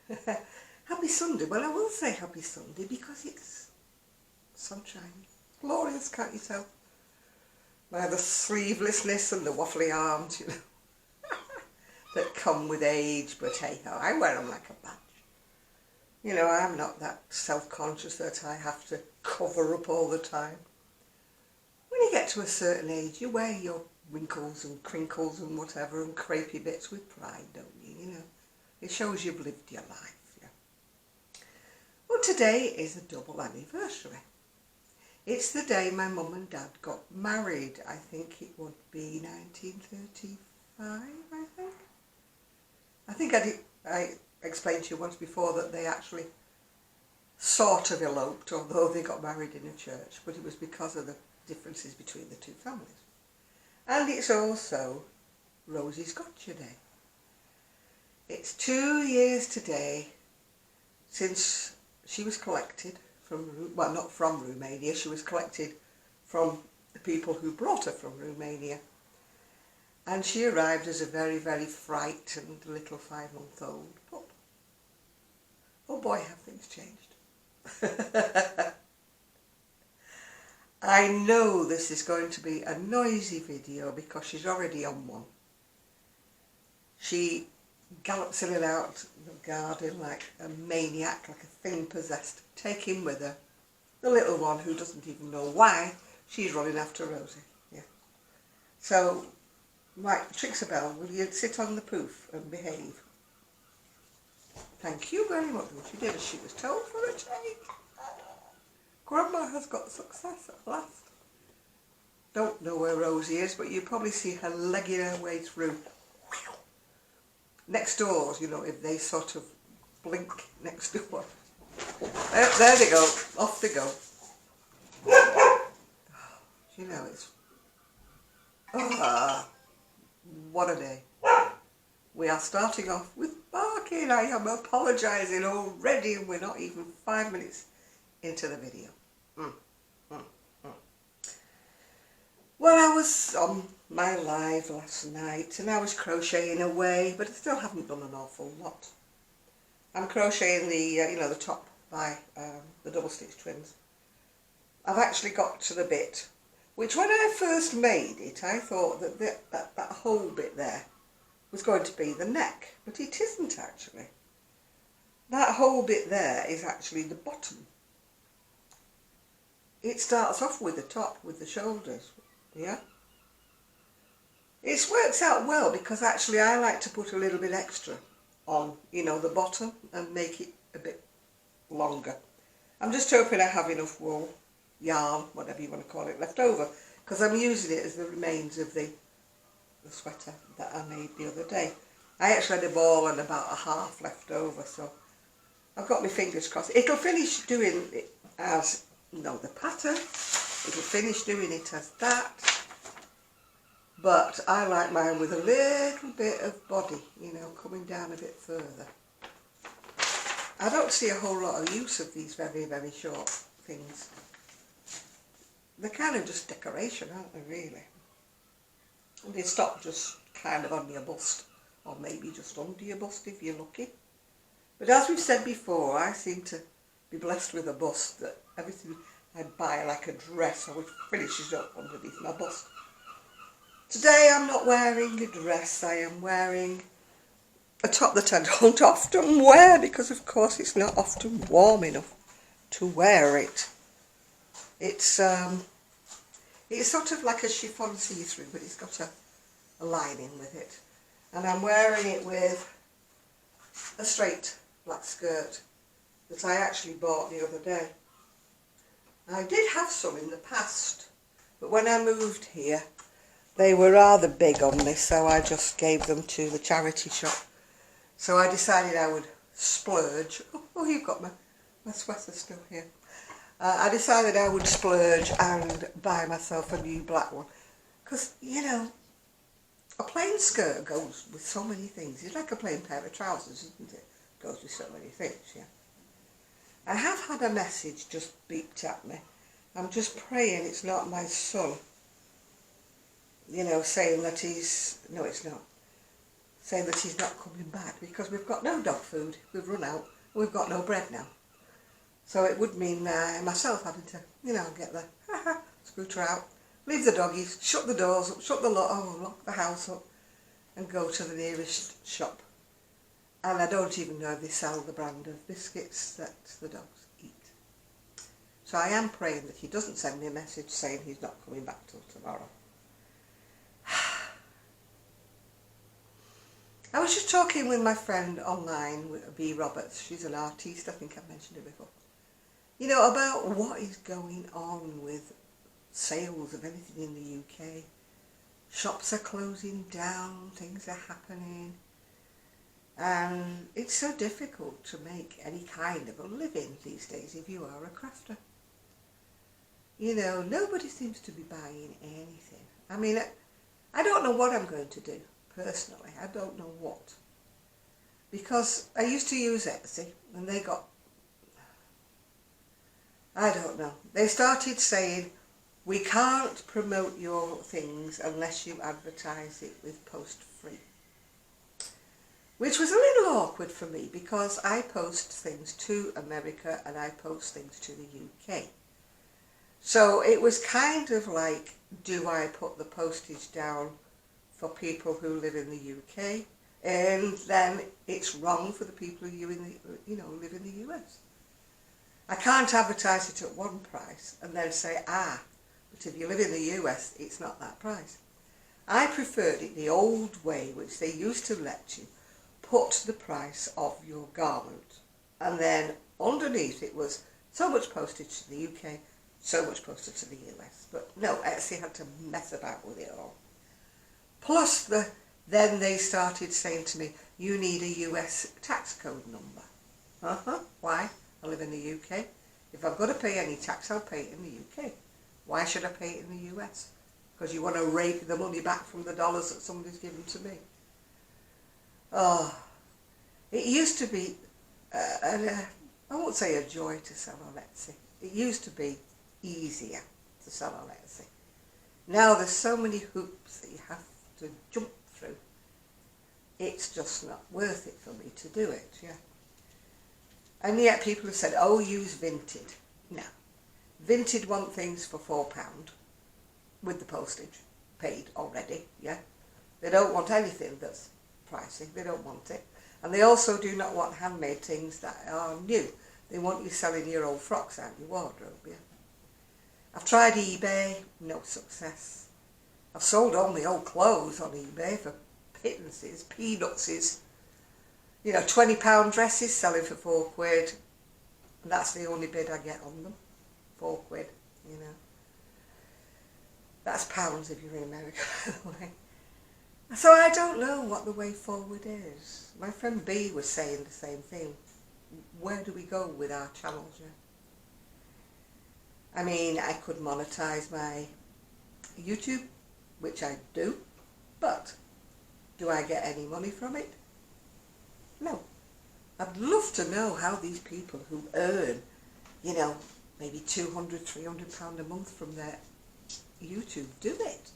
Happy Sunday. Well, I will say happy Sunday because it's sunshine. Glorious, can't you tell? By the sleevelessness and the waffly arms, you know, that come with age. But hey ho, I wear them like a badge. You know, I'm not that self-conscious that I have to cover up all the time. When you get to a certain age, you wear your wrinkles and crinkles and whatever and crepey bits with pride, don't you? You know, it shows you've lived your life. Yeah. Well, today is a double anniversary. It's the day my mum and dad got married. I think it would be 1935, I think I explained to you once before that they actually sort of eloped, although they got married in a church, but it was because of the differences between the two families. And it's also Rosie's Gotcha Day. It's 2 years today since she was collected from, well, not from Romania, she was collected from the people who brought her from Romania. And she arrived as a very, very frightened little 5-month-old pup. Oh boy, have things changed. I know this is going to be a noisy video because she's already on one. She gallops in and out the garden like a maniac, like a thing possessed, taking with her the little one who doesn't even know why she's running after Rosie. Yeah. So, right, Trixabelle, will you sit on the poof and behave? Thank you very much. She did as she was told for a change. Grandma has got success at last. Don't know where Rosie is, but you probably see her legging her way through. Next doors, you know, if they sort of blink next door. There they go, off they go. You know, it's... what a day. We are starting off with barking. I am apologising already and we're not even 5 minutes into the video. Well, I was on my live last night and I was crocheting away, but I still haven't done an awful lot. I'm crocheting the, you know, the top by the double stitch twins. I've actually got to the bit, which when I first made it, I thought that that whole bit there was going to be the neck, but it isn't actually. That whole bit there is actually the bottom. It starts off with the top, with the shoulders, yeah? It works out well because actually I like to put a little bit extra on, you know, the bottom and make it a bit longer. I'm just hoping I have enough wool, yarn, whatever you want to call it, left over, because I'm using it as the remains of the sweater that I made the other day. I actually had a ball and about a half left over, so I've got my fingers crossed. It'll finish doing it as, no, the pattern, it'll finish doing it as that, but I like mine with a little bit of body, you know, coming down a bit further. I don't see a whole lot of use of these very, very short things. They're kind of just decoration, aren't they, really? And they stop just kind of on your bust, or maybe just under your bust if you're lucky. But as we've said before, I seem to be blessed with a bust that everything I buy, like a dress, always finishes up underneath my bust. Today I'm not wearing a dress, I am wearing a top that I don't often wear because of course it's not often warm enough to wear it. It's sort of like a chiffon see-through, but it's got a lining with it. And I'm wearing it with a straight black skirt that I actually bought the other day. I did have some in the past, but when I moved here, they were rather big on me, so I just gave them to the charity shop. So I decided I would splurge. Oh, you've got my sweater still here. I decided I would splurge and buy myself a new black one. Because, you know, a plain skirt goes with so many things. It's like a plain pair of trousers, isn't it? Goes with so many things, yeah. I have had a message just beeped at me. I'm just praying it's not my son, you know, saying that he's... No, it's not. saying that he's not coming back because we've got no dog food, we've run out, and we've got no bread now. So it would mean myself having to, get the scooter out, leave the doggies, shut the doors up, lock the house up, and go to the nearest shop. And I don't even know if they sell the brand of biscuits that the dogs eat. So I am praying that he doesn't send me a message saying he's not coming back till tomorrow. I was just talking with my friend online, B. Roberts. She's an artiste, I think I've mentioned it before. About what is going on with sales of anything in the UK. Shops are closing down, things are happening. And it's so difficult to make any kind of a living these days if you are a crafter. Nobody seems to be buying anything. I mean, I don't know what I'm going to do, personally. I don't know what. Because I used to use Etsy, and they got, I don't know. They started saying, we can't promote your things unless you advertise it with post free. Which was a little awkward for me because I post things to America and I post things to the UK. So it was kind of like, do I put the postage down for people who live in the UK? And then it's wrong for the people who live in the US. I can't advertise it at one price and then say, but if you live in the US, it's not that price. I preferred it the old way, which they used to let you put the price of your garment, and then underneath it was so much postage to the UK, so much postage to the US. But no, Etsy had to mess about with it all. Plus, then they started saying to me, you need a US tax code number. Why? I live in the UK. If I've got to pay any tax, I'll pay it in the UK. Why should I pay it in the US? Because you want to rake the money back from the dollars that somebody's given to me. Oh, it used to be, I won't say a joy to sell on Etsy. It used to be easier to sell on Etsy. Now there's so many hoops that you have to jump through. It's just not worth it for me to do it, yeah. And yet people have said, oh, use Vinted. No. Vinted want things for £4 with the postage paid already, yeah. They don't want anything that's pricey, they don't want it. And they also do not want handmade things that are new. They want you selling your old frocks out your wardrobe, yeah. I've tried eBay, no success. I've sold all my old clothes on eBay for pittances, peanutses. £20 dresses selling for £4. And that's the only bid I get on them. £4, That's pounds if you're in America, by the way. So I don't know what the way forward is. My friend B was saying the same thing. Where do we go with our channels? Yeah? I mean, I could monetize my YouTube, which I do, but do I get any money from it? No. I'd love to know how these people who earn, maybe £200, £300 a month from their YouTube do it.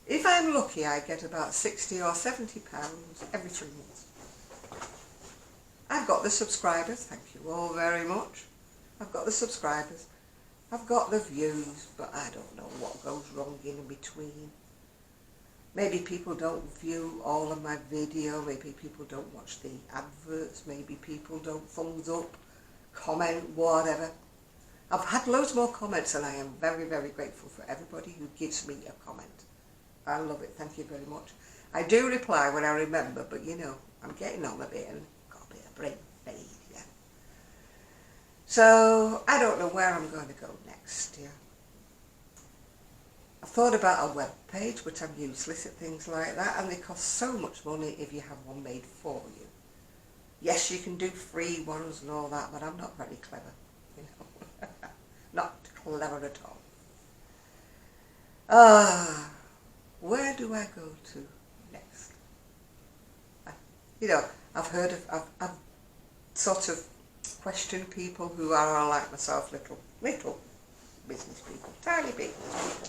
If I'm lucky, I get about £60 or £70 every 3 months. I've got the subscribers, thank you all very much. I've got the subscribers, I've got the views, but I don't know what goes wrong in between. Maybe people don't view all of my video, maybe people don't watch the adverts, maybe people don't thumbs up, comment, whatever. I've had loads more comments and I am very, very grateful for everybody who gives me a comment. I love it, thank you very much. I do reply when I remember, but I'm getting on a bit and got a bit of brain fade, yeah. So, I don't know where I'm going to go next, yeah. I thought about a web page, but I'm useless at things like that, and they cost so much money if you have one made for you. Yes, you can do free ones and all that, but I'm not very clever, Not clever at all. Where do I go to next? I've sort of questioned people who are like myself, little business people, tiny business people.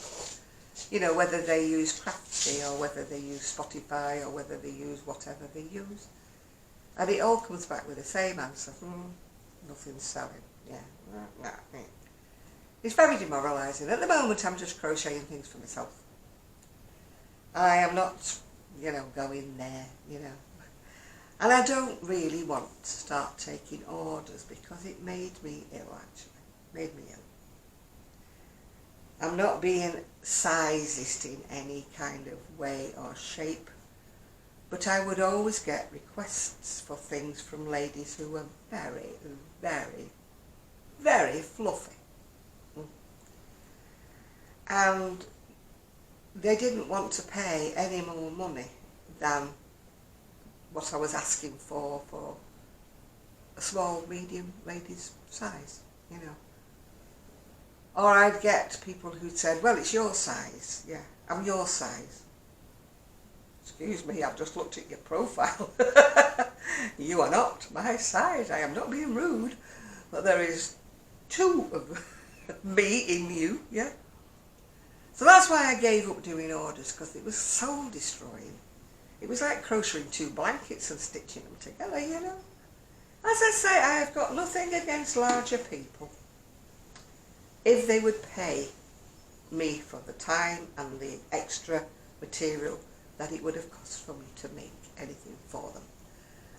You know, whether they use Crafty or whether they use Spotify or whether they use whatever they use. And it all comes back with the same answer. Nothing's selling. Yeah. It's very demoralising. At the moment I'm just crocheting things for myself. I am not, you know, going there, you know. And I don't really want to start taking orders because it made me ill, actually. Made me ill. I'm not being sizist in any kind of way or shape, but I would always get requests for things from ladies who were very, very, very fluffy. And they didn't want to pay any more money than what I was asking for a small, medium lady's size, you know. Or I'd get people who said, well, it's your size. Yeah, I'm your size. Excuse me, I've just looked at your profile. You are not my size. I am not being rude, but there is 2 of me in you, yeah. So that's why I gave up doing orders, because it was soul destroying. It was like crocheting 2 blankets and stitching them together, you know. As I say, I have got nothing against larger people if they would pay me for the time and the extra material that it would have cost for me to make anything for them.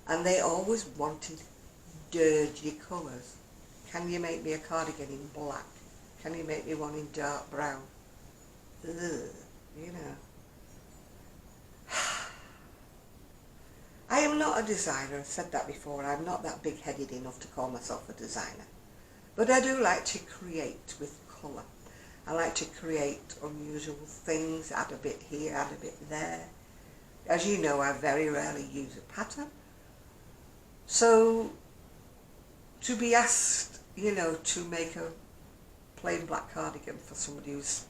And they always wanted dirty colours. Can you make me a cardigan in black? Can you make me one in dark brown? Ugh, you know. I am not a designer, I've said that before. I'm not that big-headed enough to call myself a designer. But I do like to create with colour. I like to create unusual things, add a bit here, add a bit there. As you know, I very rarely use a pattern. So, to be asked, you know, to make a plain black cardigan for somebody who's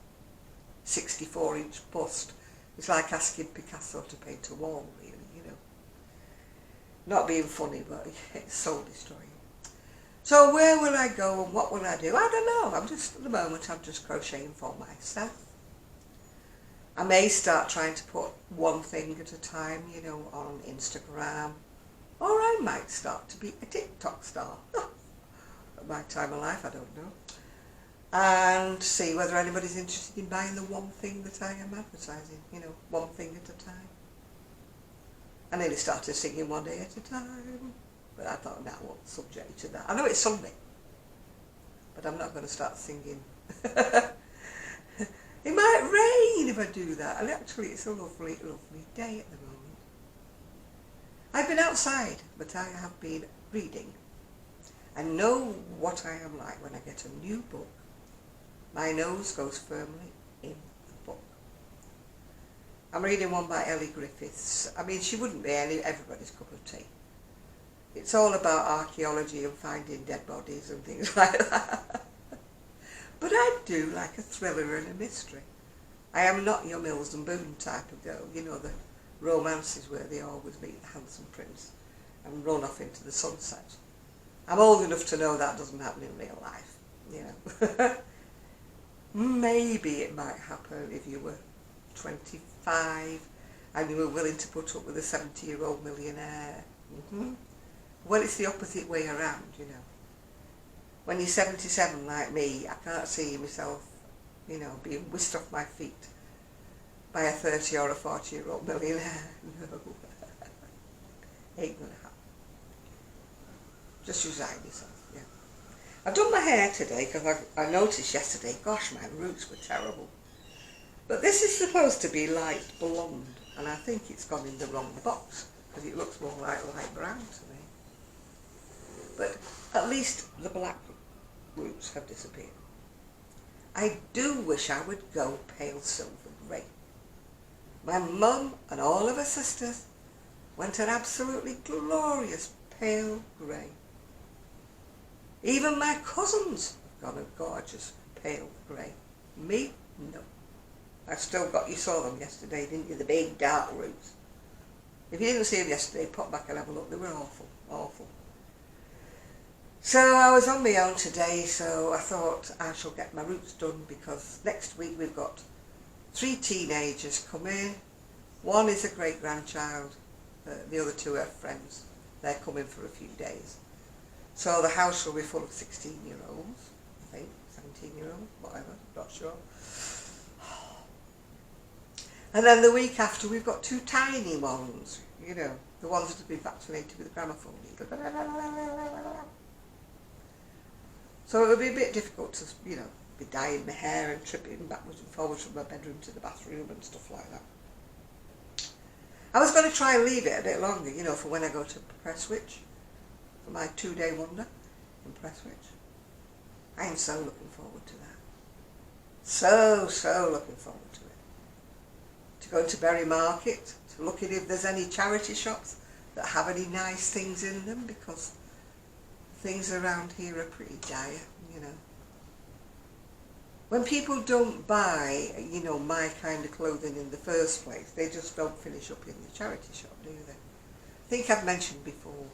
64-inch bust, it's like asking Picasso to paint a wall, really, you know. Not being funny, but it's soul destroying. So where will I go and what will I do? I don't know. At the moment, I'm just crocheting for myself. I may start trying to put one thing at a time, you know, on Instagram. Or I might start to be a TikTok star. At my time of life, I don't know. And see whether anybody's interested in buying the one thing that I am advertising, you know, one thing at a time. I nearly started singing one day at a time. But I thought, no, I won't subject to that. I know it's Sunday, but I'm not going to start singing. It might rain if I do that. And actually, it's a lovely, lovely day at the moment. I've been outside, but I have been reading. I know what I am like when I get a new book. My nose goes firmly in the book. I'm reading one by Ellie Griffiths. I mean, she wouldn't be everybody's cup of tea. It's all about archaeology and finding dead bodies and things like that. But I do like a thriller and a mystery. I am not your Mills and Boone type of girl, you know, the romances where they always meet the handsome prince and run off into the sunset. I'm old enough to know that doesn't happen in real life, you know. Maybe it might happen if you were 25 and you were willing to put up with a 70-year-old millionaire. Well, it's the opposite way around, you know. When you're 77 like me, I can't see myself, you know, being whisked off my feet by a 30 or a 40-year-old millionaire. No. Ain't gonna happen. Just resign yourself, yeah. I've done my hair today because I noticed yesterday, gosh, my roots were terrible. But this is supposed to be light blonde, and I think it's gone in the wrong box because it looks more like light brown to me. But at least the black roots have disappeared. I do wish I would go pale silver grey. My mum and all of her sisters went an absolutely glorious pale grey. Even my cousins have gone a gorgeous pale grey. Me, no. I've still got, you saw them yesterday, didn't you, the big dark roots. If you didn't see them yesterday, pop back and have a look. They were awful, awful. So I was on my own today, so I thought I shall get my roots done because next week we've got 3 teenagers come in. One is a great-grandchild, the other 2 are friends. They're coming for a few days. So the house will be full of 16-year-olds, I think, 17-year-olds, whatever, not sure. And then the week after we've got 2 tiny ones, you know, the ones that have been vaccinated with a gramophone needle. So it would be a bit difficult to, you know, be dyeing my hair and tripping backwards and forwards from my bedroom to the bathroom and stuff like that. I was going to try and leave it a bit longer, you know, for when I go to Prestwich, for my 2-day wonder in Prestwich. I am so looking forward to that. So looking forward to it. To go to Bury Market, to look at if there's any charity shops that have any nice things in them, because things around here are pretty dire, you know. When people don't buy, you know, my kind of clothing in the first place, they just don't finish up in the charity shop, do they? I think I've mentioned before,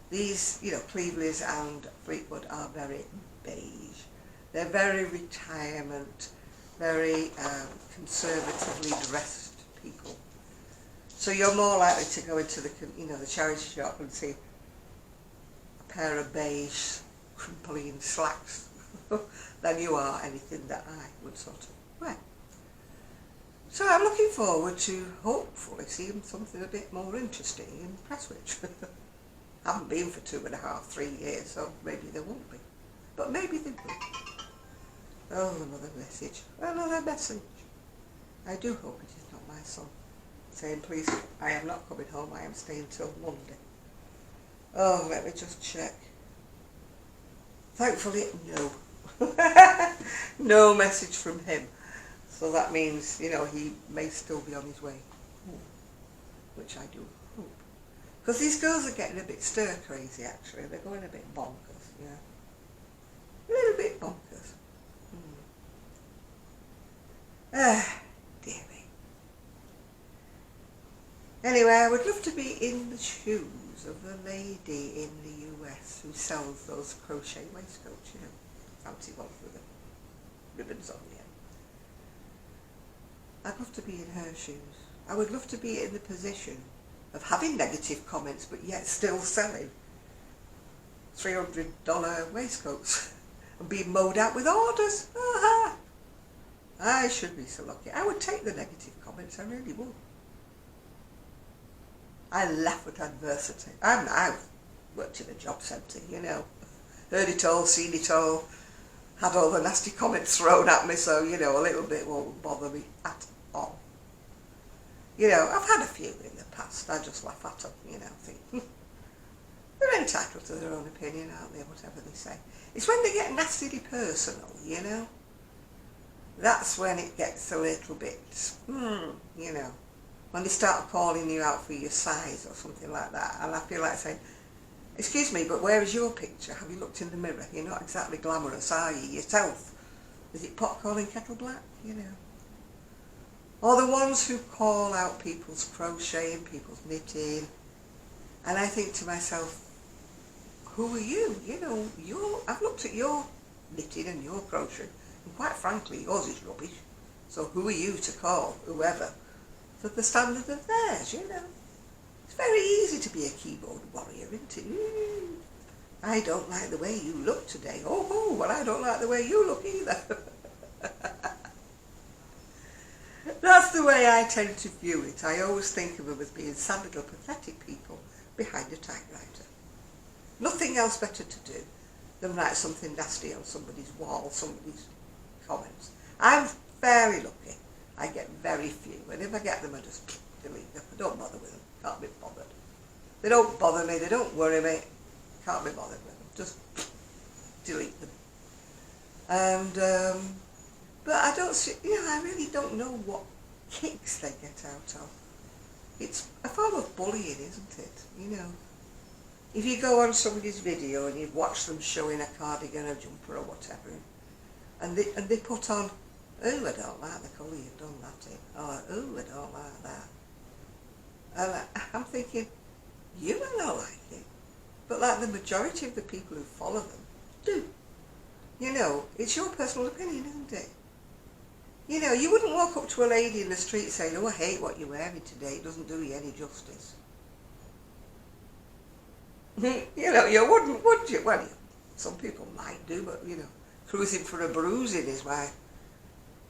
these, you know, Cleveley's and Fleetwood are very beige. They're very retirement, very conservatively dressed people. So you're more likely to go into the, you know, the charity shop and see a pair of beige crimpling slacks than you are anything that I would sort of wear. So I'm looking forward to hopefully seeing something a bit more interesting in Prestwich. I haven't been for 2.5, 3 years, so maybe there won't be. But maybe there will. Oh, another message. Another message. I do hope it is not my son saying, please, I am not coming home, I am staying till Monday. Oh, let me just check. Thankfully, no. No message from him. So that means, you know, he may still be on his way home, which I do hope. Because these girls are getting a bit stir crazy, actually. They're going a bit bonkers, yeah. A little bit bonkers. Dearie. Anyway, I would love to be in the shoes of the lady in the US who sells those crochet waistcoats, you know, fancy ones with the ribbons on the end. I'd love to be in her shoes. I would love to be in the position of having negative comments but yet still selling $300 waistcoats and being mowed out with orders. Aha! I should be so lucky. I would take the negative comments, I really would. I laugh at adversity. I've worked in a job centre, you know. Heard it all, seen it all, had all the nasty comments thrown at me, so, you know, a little bit won't bother me at all. You know, I've had a few in the past. I just laugh at them, you know, think, they're entitled to their own opinion, aren't they, whatever they say. It's when they get nastily personal, you know. That's when it gets a little bit, you know, when they start calling you out for your size or something like that. And I feel like saying, excuse me, but where is your picture? Have you looked in the mirror? You're not exactly glamorous, are you, yourself? Is it pot calling kettle black, you know? Or the ones who call out people's crocheting, people's knitting. And I think to myself, who are you? You know, I've looked at your knitting and your crochet. And quite frankly, yours is rubbish. So who are you to call whoever for the standard of theirs, you know? It's very easy to be a keyboard warrior, isn't it? I don't like the way you look today. Oh, well, I don't like the way you look either. That's the way I tend to view it. I always think of them as being sad little pathetic people behind a typewriter. Nothing else better to do than write something nasty on somebody's wall, somebody's comments. I'm very lucky. I get very few, and if I get them, I just delete them. I don't bother with them. Can't be bothered. They don't bother me. They don't worry me. Can't be bothered with them. Just delete them. And but I don't see. You know, I really don't know what kicks they get out of. It's a form of bullying, isn't it? You know, if you go on somebody's video and you watch them showing a cardigan, a jumper, or whatever, and they put on, oh, I don't like the colour you've done that in, or oh, I don't like that. And I'm thinking, you may not like it, but like the majority of the people who follow them do. You know, it's your personal opinion, isn't it? You know, you wouldn't walk up to a lady in the street saying, oh, I hate what you're wearing today, it doesn't do you any justice. You know, you wouldn't, would you? Well, some people might do, but, you know, cruising for a bruising is my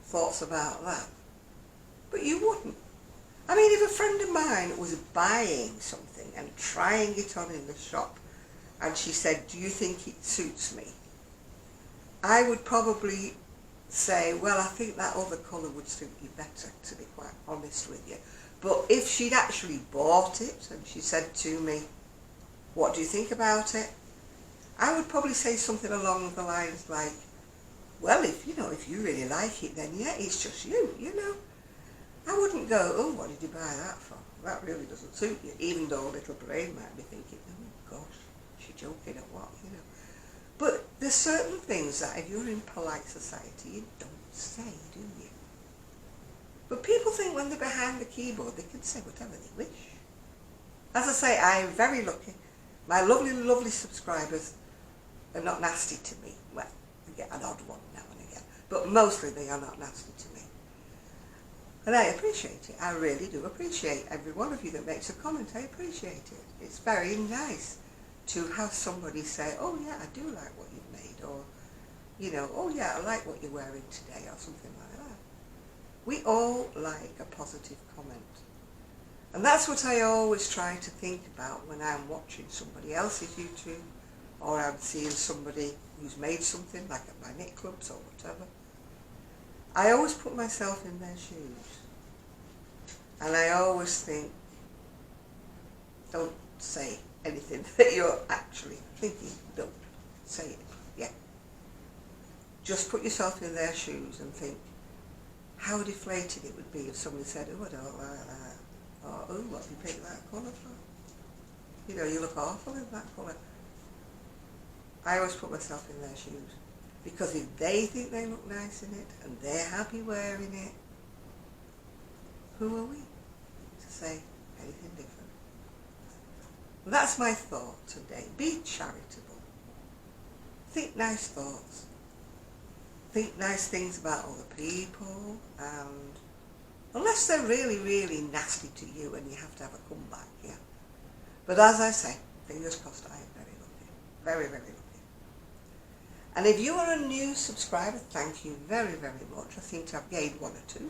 thoughts about that. But you wouldn't. I mean, if a friend of mine was buying something and trying it on in the shop, and she said, do you think it suits me? I would probably say, well, I think that other colour would suit you better, to be quite honest with you. But if she'd actually bought it and she said to me, what do you think about it? I would probably say something along the lines like, well, if you really like it, then yeah, it's just you, you know. I wouldn't go, oh, what did you buy that for? That really doesn't suit you, even though a little brain might be thinking, oh gosh, she's joking or what, you know. But there's certain things that if you're in polite society, you don't say, do you? But people think when they're behind the keyboard, they can say whatever they wish. As I say, I am very lucky. My lovely, lovely subscribers are not nasty to me. Well, I get an odd one now and again, but mostly they are not nasty to me. And I appreciate it. I really do appreciate every one of you that makes a comment. I appreciate it. It's very nice to have somebody say, oh yeah, I do like what you've made, or, you know, oh yeah, I like what you're wearing today, or something like that. We all like a positive comment. And that's what I always try to think about when I'm watching somebody else's YouTube, or I'm seeing somebody who's made something, like at my knit clubs or whatever. I always put myself in their shoes. And I always think, don't say anything that you're actually thinking. Don't say it. Yeah. Just put yourself in their shoes and think how deflated it would be if somebody said, oh, I don't like that. Or, oh, what have you picked that colour for? You know, you look awful in that colour. I always put myself in their shoes. Because if they think they look nice in it, and they're happy wearing it, who are we to say anything different? Well, that's my thought today. Be charitable. Think nice thoughts. Think nice things about other people, and unless they're really, really nasty to you and you have to have a comeback, yeah. But as I say, fingers crossed, I am very lucky. Very, very lucky. And if you are a new subscriber, thank you very, very much. I seem to have gained one or two.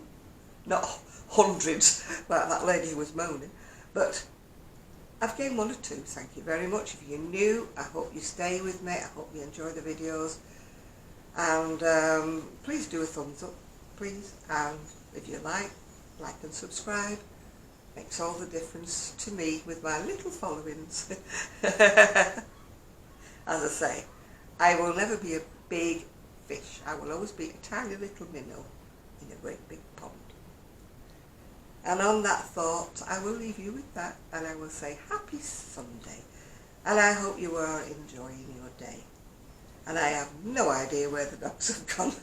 Not hundreds, like that lady who was moaning. But I've gained one or two, thank you very much. If you're new, I hope you stay with me. I hope you enjoy the videos. And please do a thumbs up, please. And if you like and subscribe. Makes all the difference to me with my little followings. As I say, I will never be a big fish. I will always be a tiny little minnow in a great big pond. And on that thought, I will leave you with that, and I will say happy Sunday. And I hope you are enjoying your day. And I have no idea where the dogs have gone.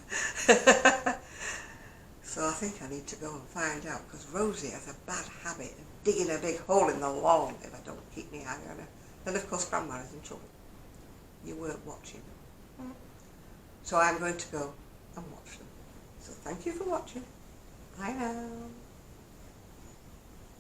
So I think I need to go and find out, because Rosie has a bad habit of digging a big hole in the lawn if I don't keep my eye on her. Then of course Grandma is in trouble. You weren't watching. So I'm going to go and watch them. So thank you for watching. Bye now.